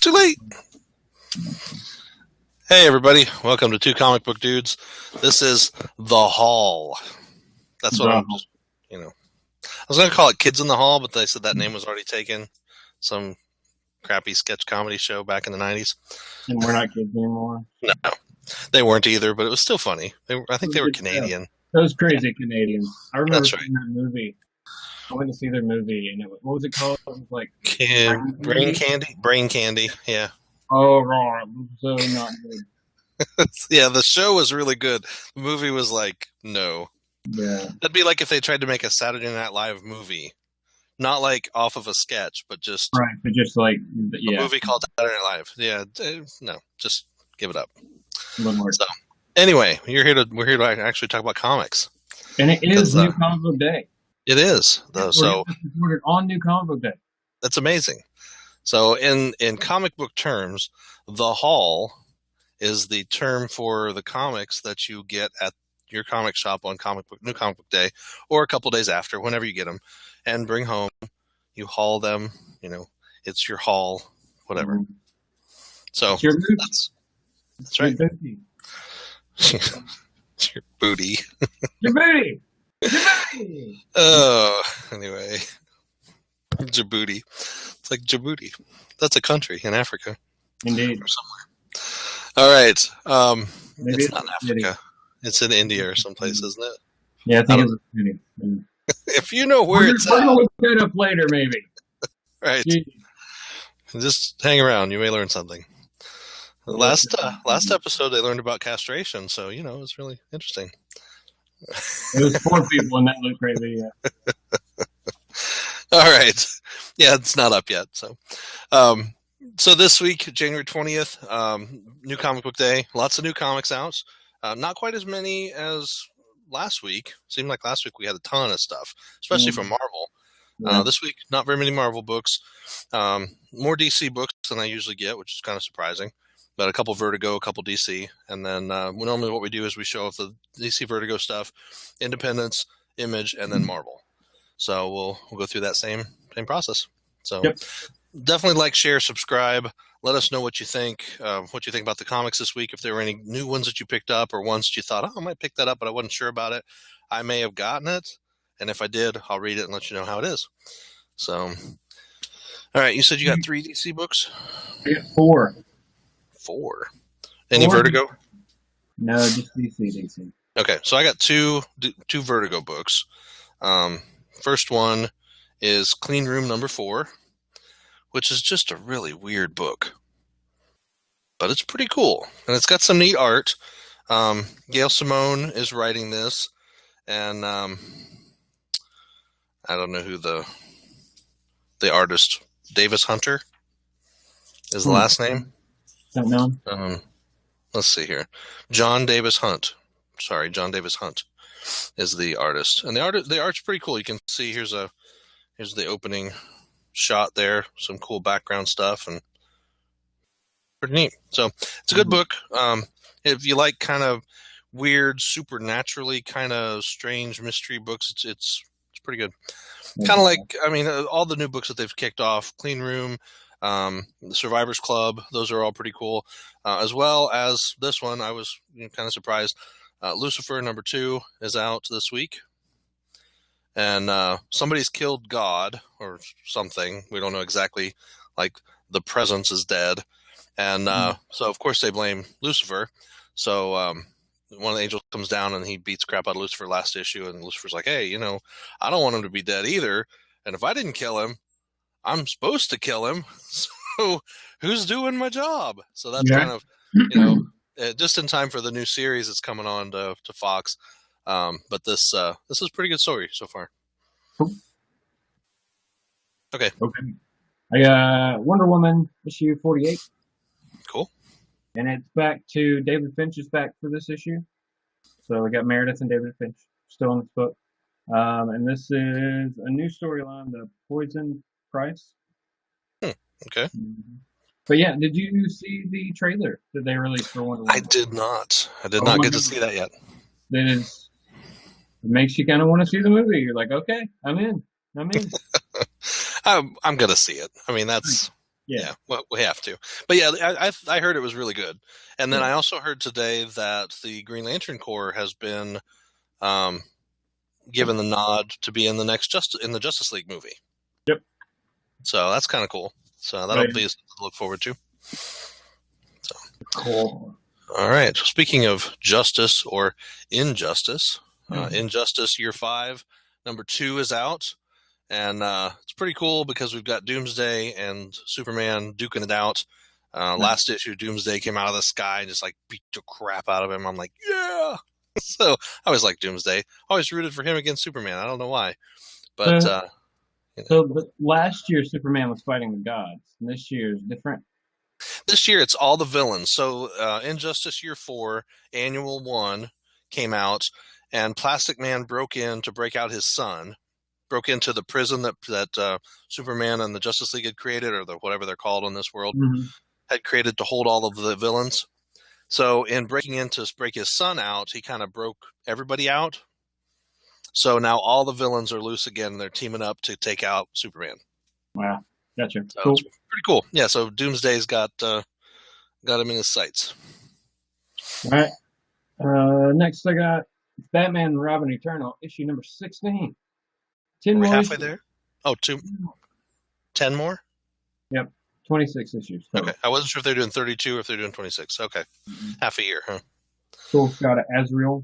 too late. Hey, everybody. Welcome to Two Comic Book Dudes. This is The Hall. That's what I'm just, I was going to call it Kids in the Hall, but they said that name was already taken. Some crappy sketch comedy show back in the 90s. And we're not kids anymore? No, they weren't either, but it was still funny. I think they were Canadian. Those crazy Canadians. I remember seeing that movie. I went to see their movie, and what was it called? It was like Brain Candy. Yeah. Oh, wrong. So not good. Yeah, the show was really good. The movie was like, no. Yeah. That'd be like if they tried to make a Saturday Night Live movie. Not like off of a sketch, but just... Right, but just like... a movie called Saturday Night Live. Yeah, no, just give it up. A little more. So, anyway, we're here to actually talk about comics. And it is New Comic Book Day. It is, though. So recorded on New Comic Book Day. That's amazing. So in comic book terms, the Hall is the term for the comics that you get at your comic shop on New Comic Book Day, or a couple days after, whenever you get them, and bring home. You haul them. It's your haul, whatever. Mm-hmm. So it's your that's right. It's your booty. Your booty. Oh, anyway. Djibouti. It's like Djibouti. That's a country in Africa. Indeed. Or somewhere. All right. Maybe it's not in Africa. It's in India or someplace, isn't it? Yeah, I think it's a city. If you know where it's at. We'll look that up later, maybe. Right. Just hang around. You may learn something. Last episode, they learned about castration, so, it was really interesting. It was 4 people in that looked crazy, yeah. All right. Yeah, it's not up yet. So this week, January 20th, New Comic Book Day. Lots of new comics out. Not quite as many as last week. Seemed like last week we had a ton of stuff, especially from Marvel. Yeah. This week, not very many Marvel books. More DC books than I usually get, which is kind of surprising. But a couple Vertigo, a couple DC. And then normally what we do is we show off the DC Vertigo stuff, Independence, Image, and then Marvel. So we'll go through that same process. So Definitely like, share, subscribe. Let us know what you think about the comics this week. If there were any new ones that you picked up or ones that you thought, I might pick that up, but I wasn't sure about it. I may have gotten it. And if I did, I'll read it and let you know how it is. So, all right. You said you got 3 DC books? I got 4. 4. Any Vertigo? No, just DC. Okay, so I got two Vertigo books. First one is Clean Room number 4, which is just a really weird book, but it's pretty cool, and it's got some neat art. Gail Simone is writing this, and I don't know who the artist, Davis Hunter, is the last name. Don't know. Let's see here. John Davis Hunt is the artist, and the art's pretty cool. You can see here's the opening shot there, some cool background stuff, and pretty neat. So it's a good book. If you like kind of weird, supernaturally kind of strange mystery books, it's pretty good. Kind of like, all the new books that they've kicked off, Clean Room, the Survivors Club, those are all pretty cool, as well as this one. I was kind of surprised. Lucifer number 2 is out this week, and somebody's killed God or something. We don't know exactly. Like, the presence is dead, and so of course they blame Lucifer. So one of the angels comes down and he beats crap out of Lucifer last issue, and Lucifer's like, hey, I don't want him to be dead either, and if I didn't kill him, I'm supposed to kill him. So who's doing my job? So that's kind of, just in time for the new series that's coming on to Fox. But this is a pretty good story so far. Cool. Okay. I got Wonder Woman issue 48. Cool. And it's back to David Finch is back for this issue. So we got Meredith and David Finch still in this book. And this is a new storyline, The Poison Price. Okay. Mm-hmm. But yeah, did you see the trailer that they released for Wonder Woman? I did not. I did not get to see that yet. It makes you kind of want to see the movie. You're like, okay, I'm in. I'm going to see it. That's Yeah. Well, we have to. But yeah, I heard it was really good. And then Yeah. I also heard today that the Green Lantern Corps has been given the nod to be in the next Justice League movie. Yep. So that's kind of cool. So that'll be something to look forward to. So Cool. All right. Speaking of justice or injustice, Injustice Year 5, number 2 is out. And it's pretty cool because we've got Doomsday and Superman duking it out. Last issue, Doomsday came out of the sky and just like beat the crap out of him. I'm like, yeah. So I always liked Doomsday. Always rooted for him against Superman. I don't know why. But so last year Superman was fighting the gods, and this year is different. This year it's all the villains. So Injustice Year 4, Annual 1 came out, and Plastic Man broke in to break out his son. Broke into the prison that Superman and the Justice League had created, or whatever they're called in this world, had created to hold all of the villains. So in breaking in to break his son out, he kind of broke everybody out. So now all the villains are loose again, and they're teaming up to take out Superman. Wow, gotcha. So cool. It's pretty cool. Yeah, so Doomsday's got him in his sights. All right. Next, I got Batman and Robin Eternal, issue number 16. 10 We're more halfway issues. there? Oh, 10 more? Yep, 26 issues. Total. Okay, I wasn't sure if they're doing 32 or if they're doing 26. Okay, half a year, huh? Cool. Got it. Azrael.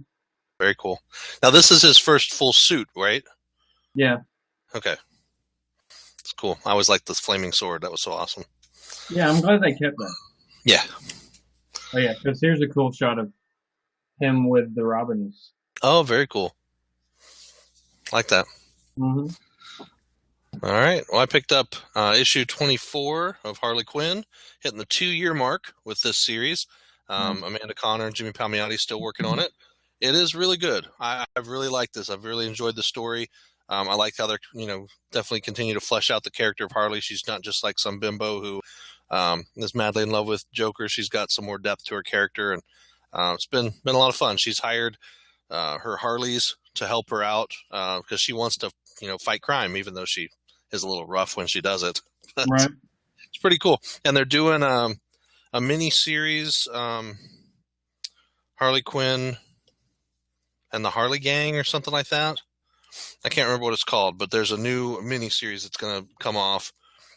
Very cool. Now, this is his first full suit, right? Yeah. Okay. It's cool. I always liked this flaming sword. That was so awesome. Yeah, I'm glad they kept that. Yeah. Oh, yeah, because here's a cool shot of him with the Robins. Oh, very cool. Like that. Mm-hmm. All right. Well, I picked up issue 24 of Harley Quinn, hitting the 2-year mark with this series. Amanda Conner and Jimmy Palmiotti still working on it. It is really good. I've really liked this. I've really enjoyed the story. I like how they're, definitely continue to flesh out the character of Harley. She's not just like some bimbo who is madly in love with Joker. She's got some more depth to her character, and it's been a lot of fun. She's hired her Harleys to help her out because she wants to, fight crime, even though she is a little rough when she does it. Right. It's pretty cool. And they're doing a mini series, Harley Quinn and the Harley Gang or something like that. I can't remember what it's called, but there's a new mini series that's going to come off,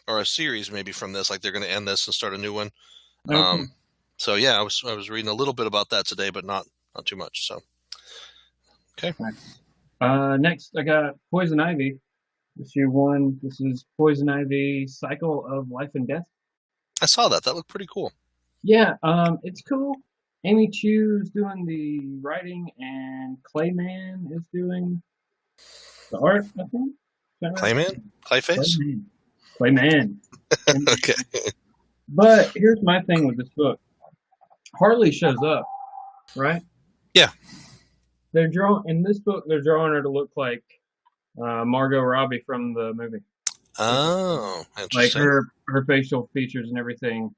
or a series maybe from this. Like they're going to end this and start a new one. Okay. So yeah, I was reading a little bit about that today, but not too much. So okay. Next, I got Poison Ivy, issue 1. This is Poison Ivy, Cycle of Life and Death. I saw that. That looked pretty cool. Yeah, it's cool. Amy Chu's doing the writing, and Clayman is doing the art, I think. Clayman? Clayface? Clayman. Okay. But here's my thing with this book. Harley shows up, right? Yeah. In this book, they're drawing her to look like Margot Robbie from the movie. Oh, interesting. Like her facial features and everything.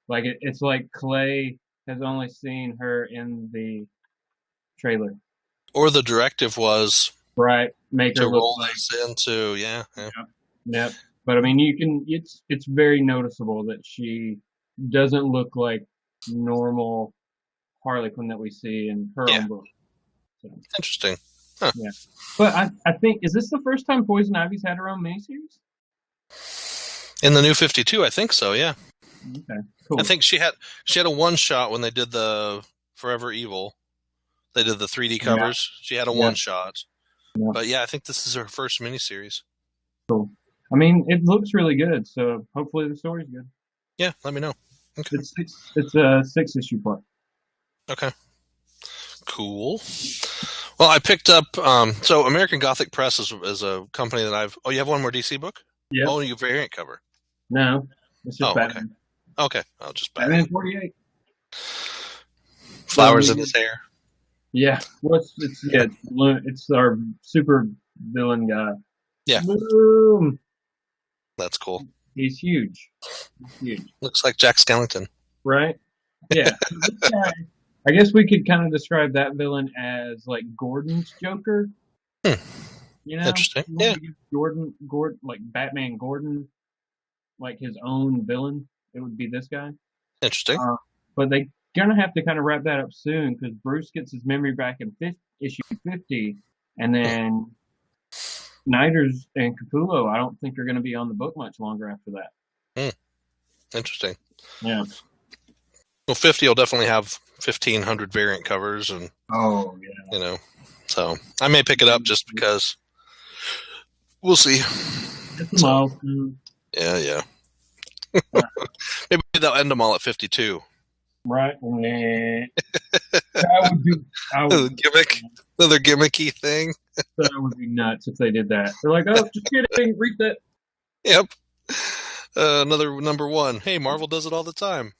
Like it's like Clay has only seen her in the trailer. Or the directive was right, make her to look roll like, this into, yeah. Yep. But I mean, it's very noticeable that she doesn't look like normal Harley Quinn that we see in her own book. So, interesting. Huh. Yeah. But I think, is this the first time Poison Ivy's had her own miniseries? In the New 52, I think so, yeah. Okay, cool. I think she had a one-shot when they did the Forever Evil. They did the 3D covers. Yeah. She had a one-shot. Yeah. But yeah, I think this is her first miniseries. Cool. I mean, it looks really good, so hopefully the story's good. Yeah, let me know. Okay. It's a 6-issue part. Okay. Cool. Well, I picked up, so American Gothic Press is a company that you have one more DC book? Yeah. Oh, you variant cover. No, it's just Batman. Okay. I'll just Batman. 48. Flowers in his hair. Yeah. It's our super villain guy. Yeah. Boom. That's cool. He's huge. Looks like Jack Skellington. Right? Yeah. I guess we could kind of describe that villain as like Gordon's Joker. Interesting. Yeah. Gordon, like Batman Gordon, like his own villain, it would be this guy. Interesting. But they gonna have to kind of wrap that up soon because Bruce gets his memory back in issue 50, and then Niders and Capullo, I don't think are going to be on the book much longer after that. Interesting. Yeah. Well, 50 will definitely have 1,500 variant covers, and so I may pick it up just because. We'll see. Yeah. Maybe they'll end them all at 52. Right. That would be another gimmicky thing. That would be nuts if they did that. They're like, oh, just kidding, read that. Yep. Another number one. Hey, Marvel does it all the time.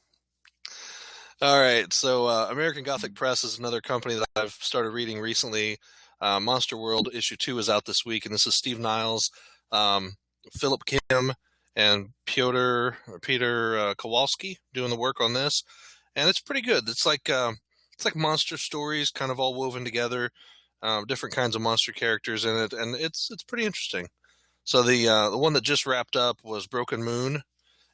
All right. So American Gothic Press is another company that I've started reading recently. Monster World issue 2 is out this week, and this is Steve Niles, Philip Kim, and Peter Kowalski doing the work on this, and it's pretty good. It's like monster stories, kind of all woven together, different kinds of monster characters in it, and it's pretty interesting. So the one that just wrapped up was Broken Moon,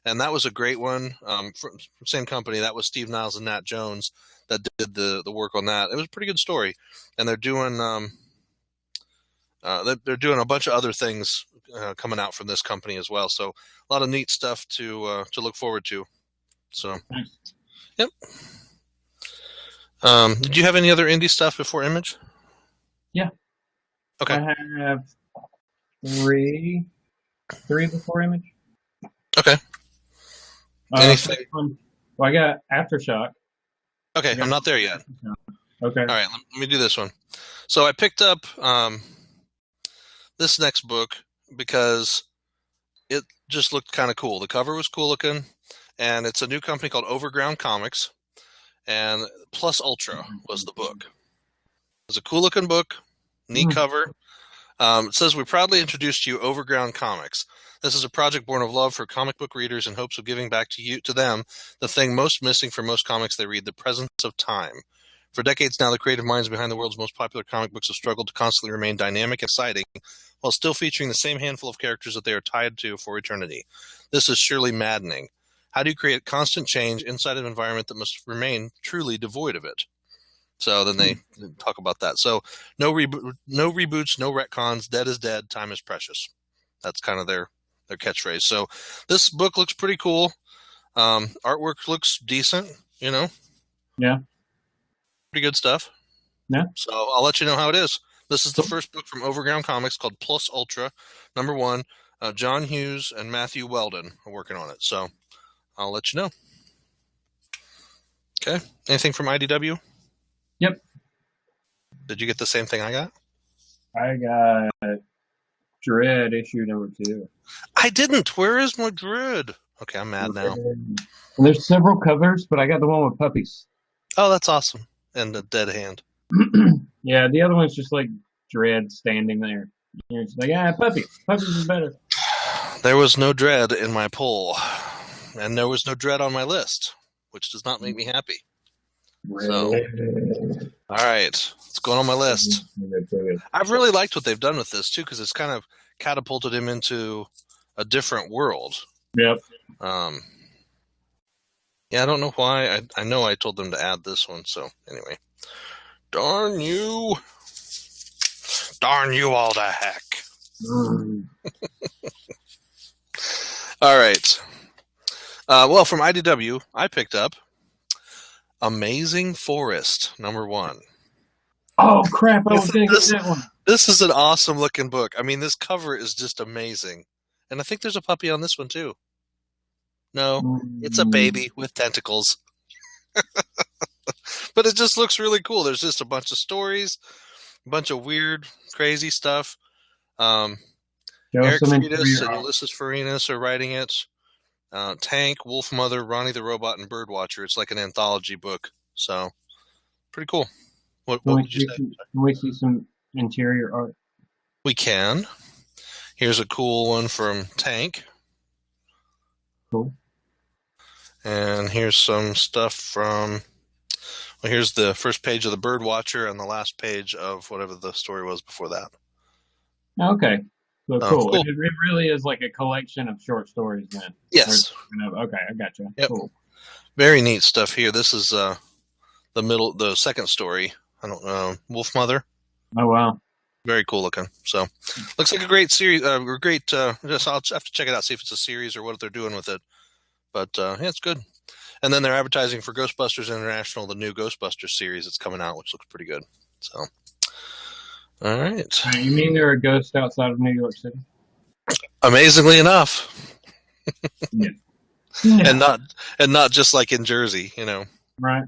and that was a great one from same company. That was Steve Niles and Nat Jones that did the work on that. It was a pretty good story, and they're doing a bunch of other things coming out from this company as well. So a lot of neat stuff to look forward to. So, yep. Did you have any other indie stuff before Image? Yeah. Okay. I have three before Image. Okay. Anything? Well, I got Aftershock. Okay, I'm not there yet. Okay. All right, let me do this one. So I picked up this next book because it just looked kind of cool. The cover was cool looking, and it's a new company called Overground Comics, and Plus Ultra was the book. It's a cool looking book, neat cover. It says, "We proudly introduced you Overground Comics. This is a project born of love for comic book readers in hopes of giving back to them the thing most missing from most comics they read, the presence of time. For decades now, the creative minds behind the world's most popular comic books have struggled to constantly remain dynamic and exciting while still featuring the same handful of characters that they are tied to for eternity. This is surely maddening. How do you create constant change inside an environment that must remain truly devoid of it?" So then they talk about that. So no reboots, no retcons, dead is dead, time is precious. That's kind of their catchphrase. So this book looks pretty cool. Artwork looks decent, Yeah. Pretty good stuff. Yeah. So I'll let you know how it is. This is the first book from Overground Comics called Plus Ultra, number 1. John Hughes and Matthew Weldon are working on it. So I'll let you know. Okay. Anything from IDW? Yep. Did you get the same thing I got? I got Dread issue number 2. I didn't. Where is my Dread? Okay, I'm mad now. And there's several covers, but I got the one with puppies. Oh, that's awesome. And the dead hand. Yeah, the other one's just like Dread standing there. You're just like, puppies. Puppies is better. There was no Dread in my poll, and there was no Dread on my list, which does not make me happy. So, all right, let's go on my list. I've really liked what they've done with this too, because it's kind of catapulted him into a different world. Yep. Yeah, I don't know why. I know I told them to add this one. So anyway, darn you all to heck. All right. Well, from IDW, I picked up Amazing Forest, number 1. Oh, crap. I was going to get that one. This is an awesome looking book. I mean, this cover is just amazing. And I think there's a puppy on this one, too. No, it's a baby with tentacles. But it just looks really cool. There's just a bunch of stories, a bunch of weird, crazy stuff. Eric Freitas and Ulysses Farinas are writing it. Tank, Wolf Mother, Ronnie the Robot, and Birdwatcher. It's like an anthology book. So, pretty cool. What would you say? Can we see some interior art? We can. Here's a cool one from Tank. Cool. And here's some stuff from... Well, here's the first page of the Birdwatcher and the last page of whatever the story was before that. Okay. So cool. Cool. It really is like a collection of short stories then. Yes. Okay, I gotcha. Yep. Cool. Very neat stuff here. This is the second story. I don't know, Wolf Mother. Oh wow. Very cool looking. So, looks like a great series. I'll have to check it out, see if it's a series or what they're doing with it. But yeah, it's good. And then they're advertising for Ghostbusters International, the new Ghostbusters series that's coming out, which looks pretty good. So, all right. You mean there are ghosts outside of New York City? Amazingly enough, Yeah. and not just like in Jersey, Right.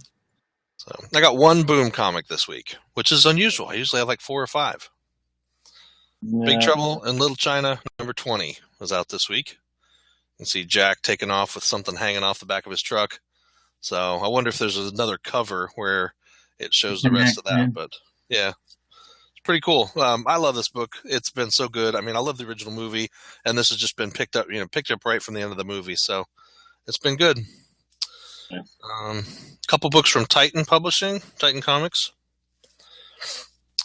So I got one Boom comic this week, which is unusual. I usually have like 4 or 5. Yeah. Big Trouble in Little China number 20 was out this week. You can see Jack taking off with something hanging off the back of his truck. So I wonder if there's another cover where it shows the rest of that. But yeah, it's pretty cool. I love this book. It's been so good. I mean, I love the original movie, and this has just been picked up right from the end of the movie. So it's been good. Yeah. A couple books from Titan Publishing, Titan Comics.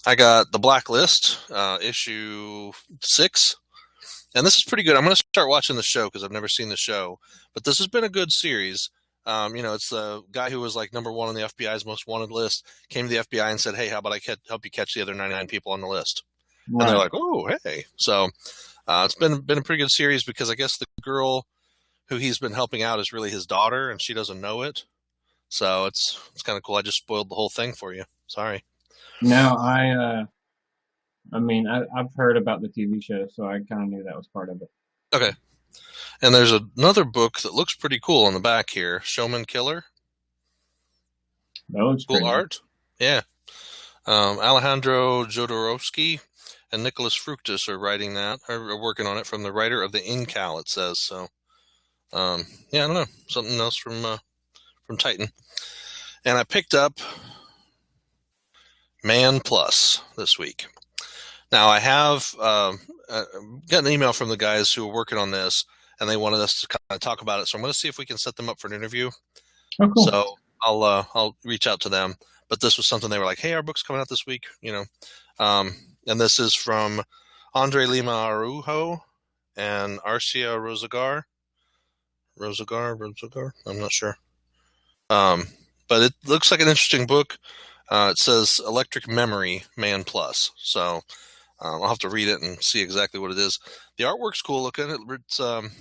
I got The Blacklist, issue 6. And this is pretty good. I'm going to start watching the show because I've never seen the show. But this has been a good series. It's the guy who was like number 1 on the FBI's most wanted list, came to the FBI and said, hey, how about I help you catch the other 99 people on the list? Right. And they're like, oh, hey. So it's been a pretty good series because I guess the girl who he's been helping out is really his daughter, and she doesn't know it. So it's kind of cool. I just spoiled the whole thing for you. Sorry. No, I've heard about the TV show, so I kind of knew that was part of it. Okay. And there's another book that looks pretty cool on the back here, Showman Killer. That looks cool pretty art. Yeah. Alejandro Jodorowsky and Nicholas Fructus are writing that, are working on it from the writer of the Incal, it says. So, I don't know. Something else from Titan. And I picked up Man Plus this week. Now, I have got an email from the guys who are working on this, and they wanted us to kind of talk about it. So I'm going to see if we can set them up for an interview. Oh, cool. So I'll reach out to them. But this was something they were like, hey, our book's coming out this week, And this is from Andre Lima Araujo and Arcia Rosagar. Rosagar? I'm not sure. But it looks like an interesting book. It says Electric Memory Man Plus. So I'll have to read it and see exactly what it is. The artwork's cool looking. It's kind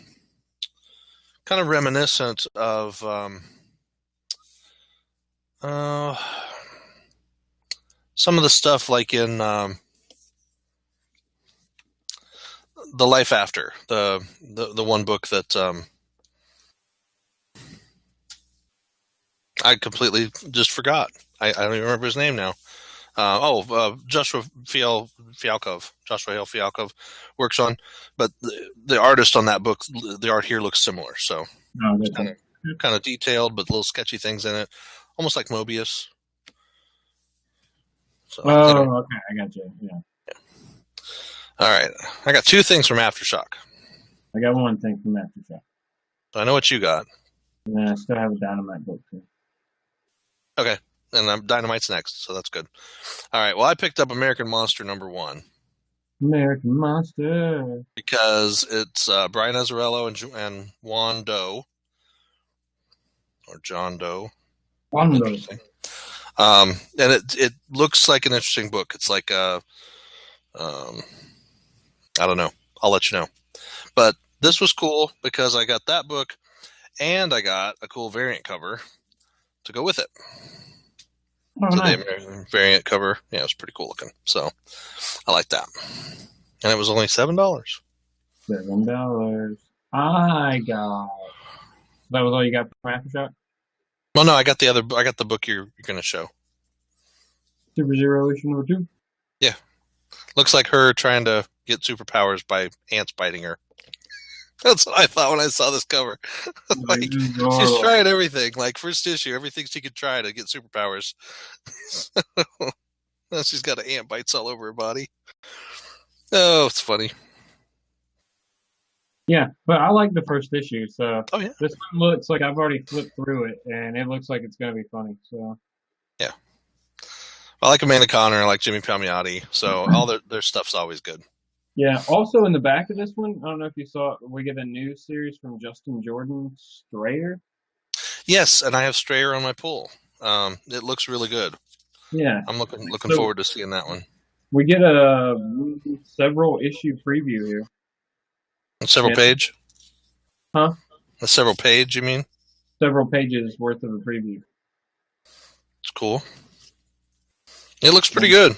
of reminiscent of some of the stuff like in The Life After, the one book that I completely just forgot. I don't even remember his name now. Joshua Fialkov. Joshua Hale Fialkov works on, but the artist on that book, the art here looks similar. So kind of detailed, but little sketchy things in it, almost like Mobius. So, okay, I got you. Yeah. All right, I got 2 things from Aftershock. I got 1 thing from Aftershock. So I know what you got. Yeah, I still have a Dynamite book too. Okay. And Dynamite's next, so that's good. All right. Well, I picked up American Monster number 1. American Monster. Because it's Brian Azzarello and Juan Doe. Or John Doe. Juan Doe. And it looks like an interesting book. It's like I don't know. I'll let you know. But this was cool because I got that book and I got a cool variant cover to go with it. Oh, so nice. The variant cover, it was pretty cool looking. So I like that. And it was only $7. $7. I got. That was all you got from Aftershock? Well, no, I got the book you're going to show. Super Zero issue number 2. Yeah, looks like her trying to get superpowers by ants biting her. That's what I thought when I saw this cover. Like, she's trying everything. Like, first issue, everything she could try to get superpowers. Now she's got ant bites all over her body. Oh, it's funny. Yeah, but I like the first issue. So This one looks like I've already flipped through it, and it looks like it's going to be funny. So yeah, I like Amanda Conner. I like Jimmy Palmiotti. So all their stuff's always good. Yeah. Also, in the back of this one, I don't know if you saw it, we get a new series from Justin Jordan, Strayer. Yes, and I have Strayer on my pull. It looks really good. Yeah. I'm looking So forward to seeing that one. we get a several issue preview here. A several Yeah. page? Huh? A several page, you mean? Several pages worth of a preview. It's cool. It looks pretty good.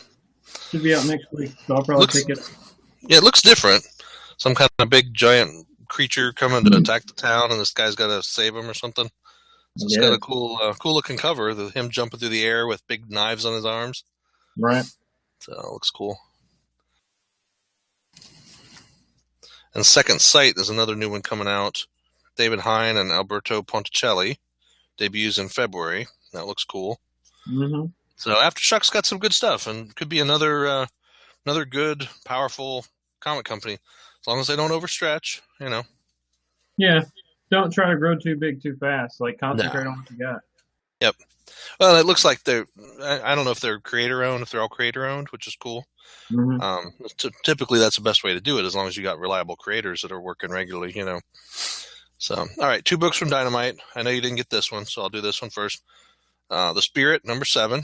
Should be out next week, so I'll probably pick it up. Yeah, it looks different. Some kind of big giant creature coming to attack the town, and this guy's got to save him or something. So it's got a cool looking cover. Him jumping through the air with big knives on his arms. Right. So it looks cool. And Second Sight is another new one coming out. David Hine and Alberto Ponticelli debuts in February. That looks cool. Mm-hmm. So Aftershock's got some good stuff, and could be another good, powerful comic company, as long as they don't overstretch. Yeah. Don't try to grow too big too fast. Like, concentrate on what you got. Yep. Well, it looks like I don't know if they're creator owned, if they're all creator owned, which is cool. Mm-hmm. Typically, that's the best way to do it, as long as you got reliable creators that are working regularly. So, all right, 2 books from Dynamite. I know you didn't get this one, so I'll do this one first. The Spirit, number 7.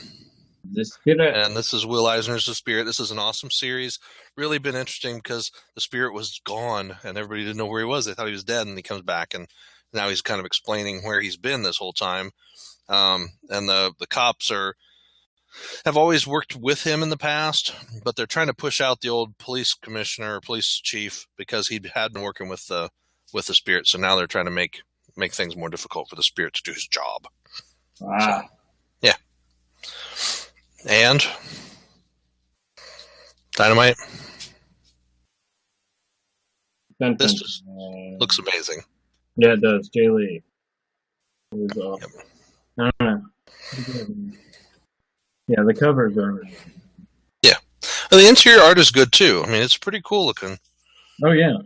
The Spirit. And this is Will Eisner's The Spirit. This is an awesome series. Really been interesting because the Spirit was gone and everybody didn't know where he was. They thought he was dead, and he comes back, and now he's kind of explaining where he's been this whole time. And the cops have always worked with him in the past, but they're trying to push out the old police commissioner or police chief because he had been working with the Spirit. So now they're trying to make things more difficult for the Spirit to do his job. Ah. So, yeah. And Dynamite. This just looks amazing. Yeah, it does. Jay Lee. It was, Yep. I don't know. Yeah, the covers are. Yeah. And the interior art is good too. I mean, it's pretty cool looking. Oh, yeah.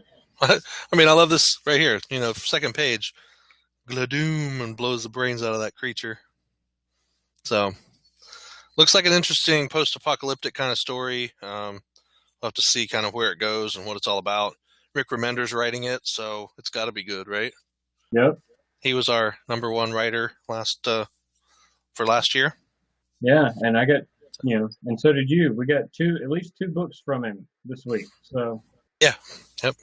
I mean, I love this right here. Second page. Gladoom, and blows the brains out of that creature. So, looks like an interesting post-apocalyptic kind of story. We'll have to see kind of where it goes and what it's all about. Rick Remender's writing it, so it's got to be good, right? Yep. He was our number 1 writer for last year. Yeah, and I got, and so did you. We got at least 2 books from him this week. So. Yeah. Yep.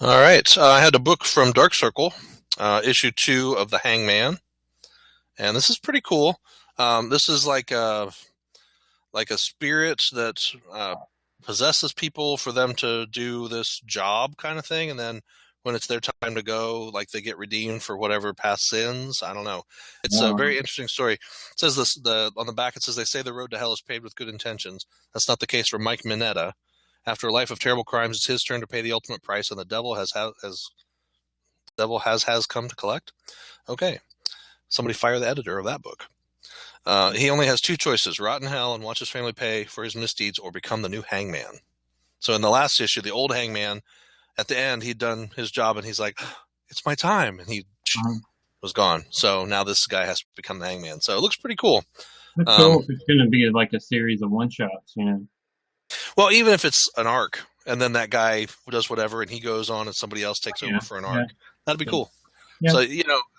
All right. I had a book from Dark Circle, issue 2 of The Hangman, and this is pretty cool. This is like a spirit that possesses people for them to do this job kind of thing, and then when it's their time to go, like, they get redeemed for whatever past sins. I don't know. It's a very interesting story. It says this on the back. It says, they say the road to hell is paved with good intentions. That's not the case for Mike Mineta. After a life of terrible crimes, it's his turn to pay the ultimate price, and the devil has come to collect. Okay, somebody fire the editor of that book. He only has 2 choices: rot in hell and watch his family pay for his misdeeds, or become the new hangman. So in the last issue, the old hangman, at the end, he'd done his job, and he's like, it's my time, and he was gone. So now this guy has to become the hangman. So it looks pretty cool. That's cool if it's going to be like a series of one-shots, Well, even if it's an arc, and then that guy does whatever, and he goes on, and somebody else takes over for an arc, that'd be cool. Yeah. So,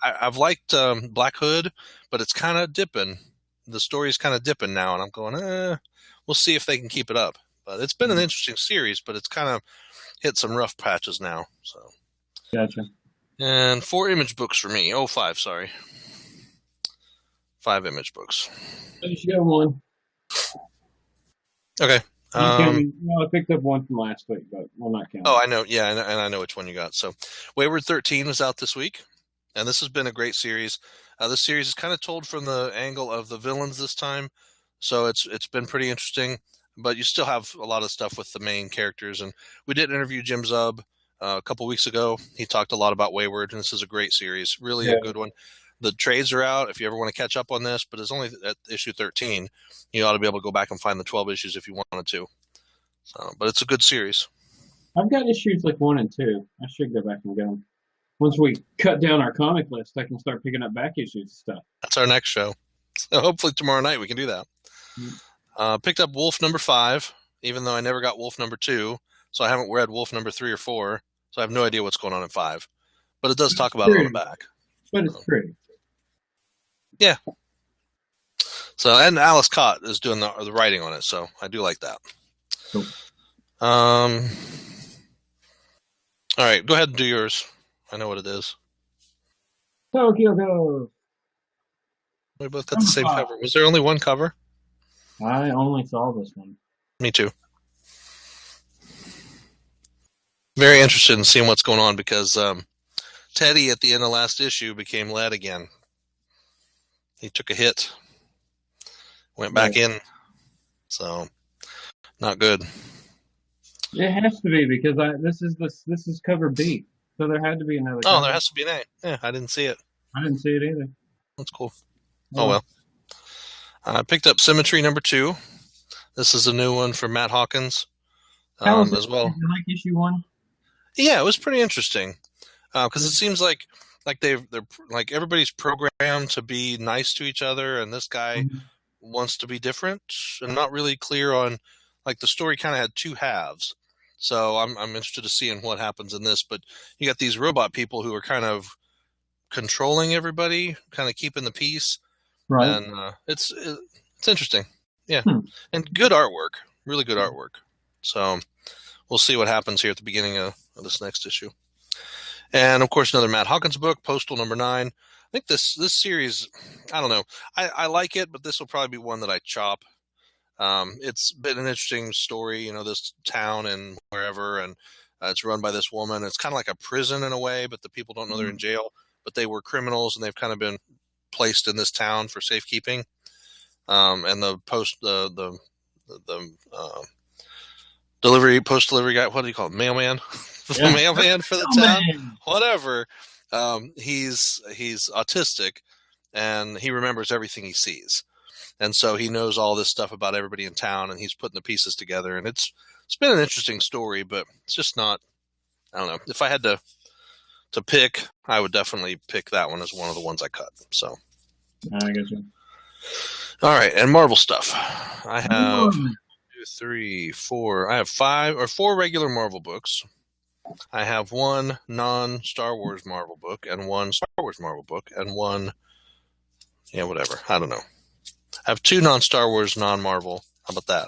I've liked Black Hood, but it's kind of dipping. The story's kind of dipping now, and I'm going, we'll see if they can keep it up. But it's been an interesting series, but it's kind of hit some rough patches now. So, gotcha. And 4 image books for me. 5, sorry. 5 image books. You should get 1. Okay. I picked up 1 from last week, but we'll not count. Oh, I know. Yeah, and I know which one you got. So, Wayward 13 was out this week, and this has been a great series. This series is kind of told from the angle of the villains this time, so it's been pretty interesting. But you still have a lot of stuff with the main characters, and we did interview Jim Zub a couple weeks ago. He talked a lot about Wayward, and this is a great series, really a good one. The trades are out if you ever want to catch up on this, but it's only at issue 13. You ought to be able to go back and find the 12 issues if you wanted to. So, but it's a good series. I've got issues like 1 and 2. I should go back and get them. Once we cut down our comic list, I can start picking up back issues and stuff. That's our next show. So hopefully tomorrow night we can do that. Picked up Wolf number 5, even though I never got Wolf number 2, so I haven't read Wolf number 3 or 4, so I have no idea what's going on in 5. But it does talk about it on the back. But it's pretty. Yeah. So, and Alice Cott is doing the writing on it, so I do like that. Cool. All right, go ahead and do yours. I know what it is. Tokyo Ghost. We both got the same cover. Was there only one cover? I only saw this one. Me too. Very interested in seeing what's going on because Teddy at the end of last issue became Led again. He took a hit, went back in, so not good. It has to be because this is cover B, so there had to be another. Oh, there has to be an A. Yeah, I didn't see it. I didn't see it either. That's cool. Oh well. I picked up Symmetry number 2. This is a new one from Matt Hawkins as well. Did you like issue 1? Yeah, it was pretty interesting because it seems like they're like everybody's programmed to be nice to each other, and this guy wants to be different. I'm not really clear on like the story. Kind of had 2 halves, so I'm interested to seeing what happens in this. But you got these robot people who are kind of controlling everybody, kind of keeping the peace. Right. And it's interesting. Yeah. And good artwork. Really good artwork. So we'll see what happens here at the beginning of this next issue. And, of course, another Matt Hawkins book, Postal number 9. I think this series, I don't know. I like it, but this will probably be one that I chop. It's been an interesting story, this town and wherever, and it's run by this woman. It's kind of like a prison in a way, but the people don't know they're in jail. But they were criminals, and they've kind of been placed in this town for safekeeping. And the post delivery guy, what do you call it? Mailman? The mailman for the town? Whatever. He's autistic, and he remembers everything he sees. And so he knows all this stuff about everybody in town, and he's putting the pieces together. And it's been an interesting story, but it's just not, I don't know. If I had to pick, I would definitely pick that one as one of the ones I cut. So I guess so. All right, and Marvel stuff. I have 2, 3, 4. I have 5 or 4 regular Marvel books. I have 1 non-Star Wars Marvel book and 1 Star Wars Marvel book and 1, whatever. I don't know. I have 2 non-Star Wars, non-Marvel. How about that?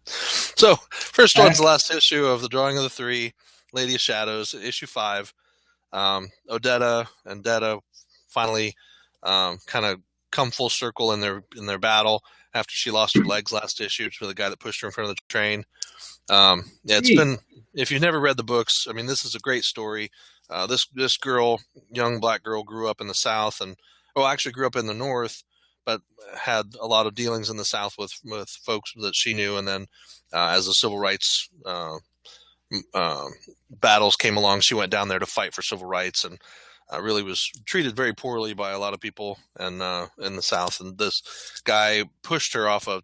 So, first one's the last issue of The Drawing of the Three, Lady of Shadows, issue 5. Odetta and Detta finally kind of come full circle in their battle after she lost her legs last issue to the guy that pushed her in front of the train. It's been, if you've never read the books, I mean, this is a great story. This girl, young black girl, grew up in the South actually grew up in the North, but had a lot of dealings in the South with folks that she knew. And then as the civil rights battles came along, she went down there to fight for civil rights and really was treated very poorly by a lot of people in the South. And this guy pushed her off a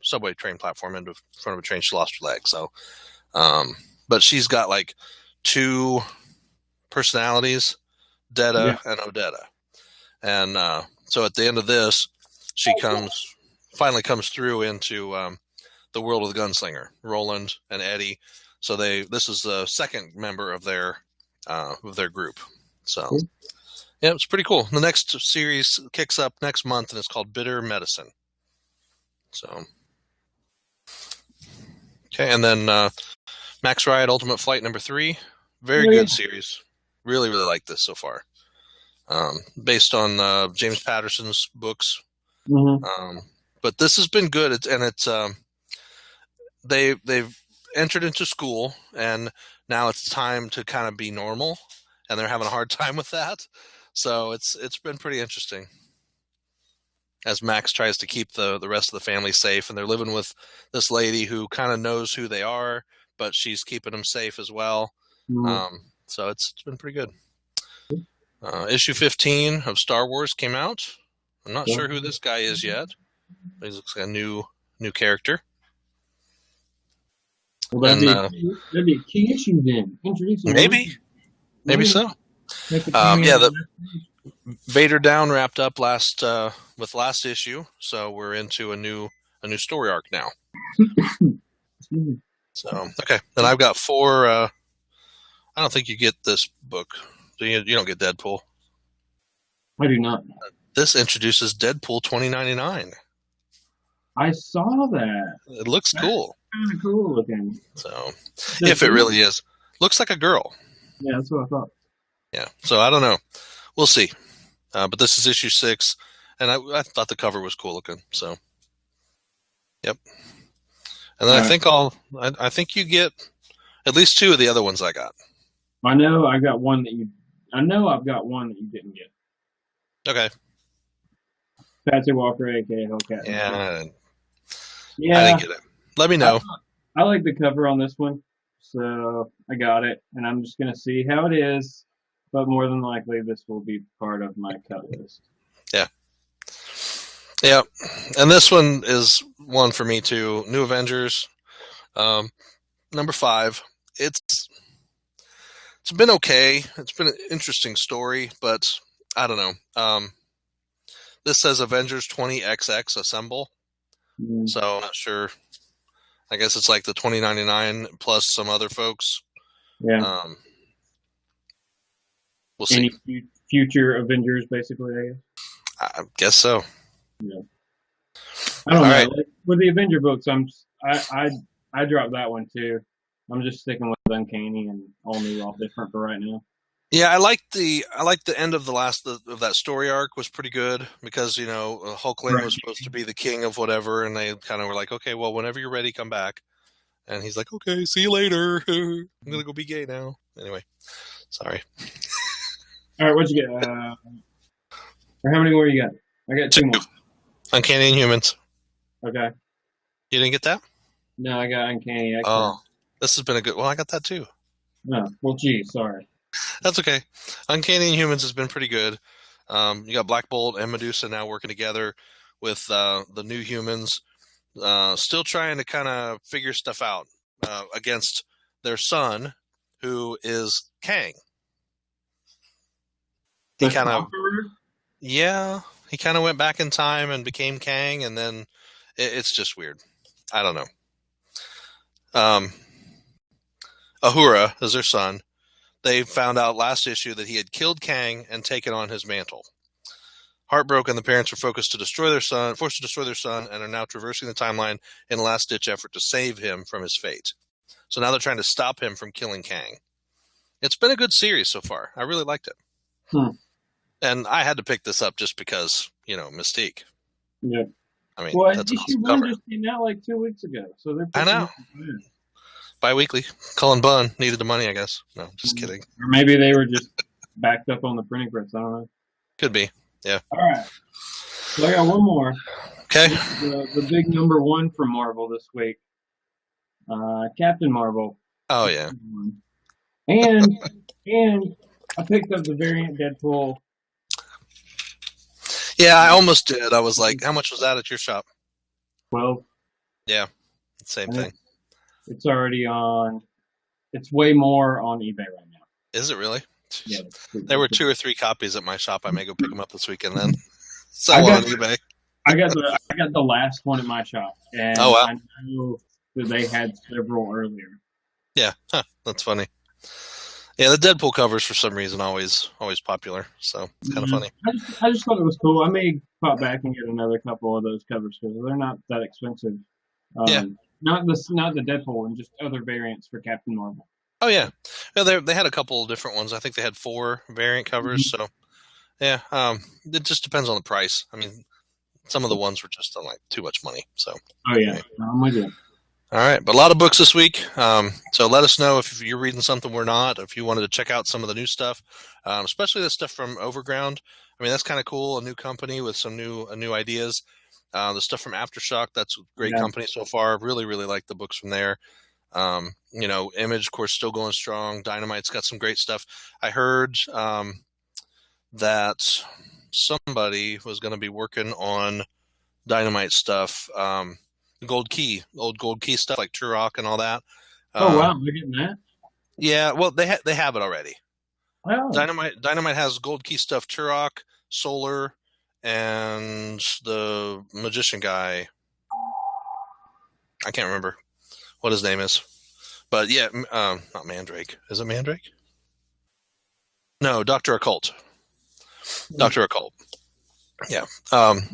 subway train platform into front of a train. She lost her leg. So, but she's got like 2 personalities, Detta and Odetta. And so at the end of this, she finally comes through into the world of the gunslinger, Roland and Eddie. So this is the second member of their group. So yeah, it's pretty cool. The next series kicks up next month, and it's called Bitter Medicine. So okay, and then Max Riot Ultimate Flight number 3, very good series. Really, really like this so far. Based on James Patterson's books. But this has been good. They've entered into school, and now it's time to kind of be normal, and they're having a hard time with that. So it's been pretty interesting as Max tries to keep the rest of the family safe, and they're living with this lady who kind of knows who they are, but she's keeping them safe as well. So it's been pretty good. Issue 15 of Star Wars came out. I'm not sure who this guy is yet. He looks like a new character. Well, that'd be a key issue then. Maybe so. The Vader Down wrapped up with last issue, so we're into a new a new story arc now. Hmm. So okay, and I've got 4. I don't think you get this book. You don't get Deadpool. I do not. This introduces Deadpool 2099. I saw that. It looks That's cool. kind of cool looking. So if it really is, looks like a girl. Yeah, that's what I thought. Yeah. So I don't know. We'll see. But this is issue 6, and I thought the cover was cool looking. So, yep. And then I think you get at least 2 of the other ones I got. I know I've got one that you didn't get. Okay. Patsy Walker, aka Hellcat. Yeah. Yeah. I didn't get it. Let me know. I like the cover on this one, so I got it, and I'm just gonna see how it is. But more than likely, this will be part of my cut list. Yeah. And this one is one for me too. New Avengers, number 5. It's been okay. It's been an interesting story, but I don't know. This says Avengers 20XX Assemble. So I'm not sure. I guess it's like the 2099 plus some other folks. Yeah. We'll see. Any future Avengers, basically, I guess. I guess so. Yeah. I don't know. Right. Like, with the Avenger books, I dropped that one too. I'm just sticking with Uncanny and all new, all different for right now. Yeah, I like the end of of that story arc was pretty good because Hulkling was supposed to be the king of whatever, and they kind of were like, okay, well, whenever you're ready, come back. And he's like, okay, see you later. I'm gonna go be gay now. Anyway, sorry. All right, what'd you get? Or how many more you got? I got 2 more. Uncanny Inhumans. Okay. You didn't get that? No, I got Uncanny X-Men. Oh, this has been a good. Well, I got that too. No, well, geez, sorry. That's okay. Uncanny Inhumans has been pretty good. You got Black Bolt and Medusa now working together with the new humans, still trying to kind of figure stuff out against their son, who is Kang. He kind of, he kind of went back in time and became Kang, and then it's just weird. I don't know. Ahura is their son. They found out last issue that he had killed Kang and taken on his mantle. Heartbroken, the parents were forced to destroy their son, and are now traversing the timeline in a last-ditch effort to save him from his fate. So now they're trying to stop him from killing Kang. It's been a good series so far. I really liked it. And I had to pick this up just because, Mystique. Yeah. I mean, well, that's issue 1 just came out like 2 weeks ago, so they're. I know. Bi-weekly. Cullen Bunn needed the money, I guess. No, just kidding. Or maybe they were just backed up on the printing press. I don't know. Could be. Yeah. All right. So I got one more. Okay. The big number 1 from Marvel this week. Captain Marvel. Oh yeah. And I picked up the variant Deadpool. Yeah, I almost did. I was like, how much was that at your shop? 12. Yeah. Same thing. It's already on. It's way more on eBay right now. Is it really? Yeah. There were 2 or 3 copies at my shop. I may go pick them up this weekend then. Sell one on eBay. I got the last one at my shop, and oh, wow. I know that they had several earlier. Yeah, that's funny. Yeah, the Deadpool covers for some reason always popular, so it's kind of funny. I just thought it was cool. I may pop back and get another couple of those covers because they're not that expensive. Yeah. Not the Deadpool and just other variants for Captain Marvel. Oh yeah, they had a couple of different ones. I think they had 4 variant covers. So yeah, it just depends on the price. I mean, some of the ones were just like too much money. So oh yeah, I'm with you. All right, but a lot of books this week. So let us know if you're reading something we're not. If you wanted to check out some of the new stuff, especially the stuff from Overground. I mean, that's kind of cool. A new company with some new ideas. The stuff from Aftershock, that's a great company so far. Really, really like the books from there. Image, of course, still going strong. Dynamite's got some great stuff. I heard that somebody was going to be working on Dynamite stuff. Old Gold Key stuff like Turok and all that. Oh wow, they're getting that. Yeah, well, they have it already. Oh. Dynamite has Gold Key stuff, Turok, Solar, and the magician guy. I can't remember what his name is, but yeah, not Mandrake. Is it Mandrake? No, Dr. Occult. Dr. Occult. Yeah.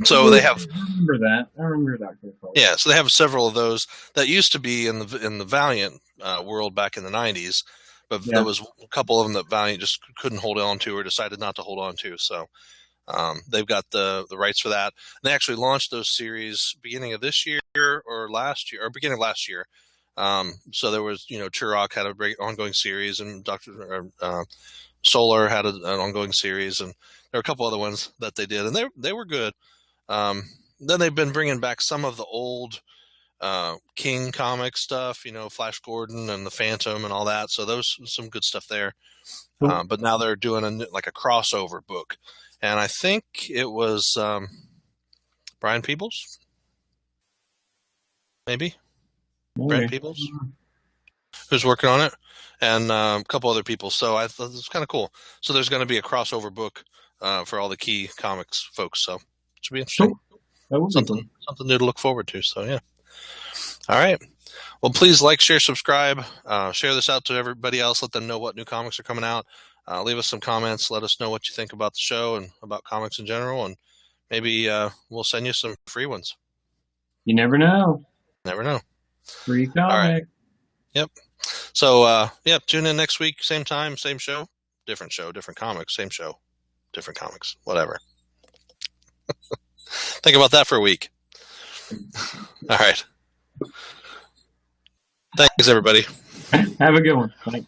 So they have. I remember that. I remember Dr. Occult. Yeah. So they have several of those that used to be in the Valiant world back in the 90s, but there was a couple of them that Valiant just couldn't hold on to or decided not to hold on to. So they've got the rights for that. And they actually launched those series beginning of this year or last year, or beginning of last year. So there was, Turok had a great ongoing series, and Solar had an ongoing series, and there were a couple other ones that they did, and they were good. Then they've been bringing back some of the old King comic stuff, Flash Gordon and the Phantom and all that. So those some good stuff there. Cool. But now they're doing a crossover book, and I think it was Brian Peebles, maybe. Brian Peebles, who's working on it, and a couple other people. So I thought it was kind of cool. So there's going to be a crossover book for all the key comics folks. So it should be interesting. Cool. Something new to look forward to. So yeah. All right. Well, please like, share, subscribe, share this out to everybody else. Let them know what new comics are coming out. Leave us some comments. Let us know what you think about the show and about comics in general, and maybe we'll send you some free ones. You never know. Never know. Free comic. All right. Yep. So, tune in next week. Same time, same show, different comics, same show, different comics, whatever. Think about that for a week. All right. Thanks, everybody. Have a good one. Thanks.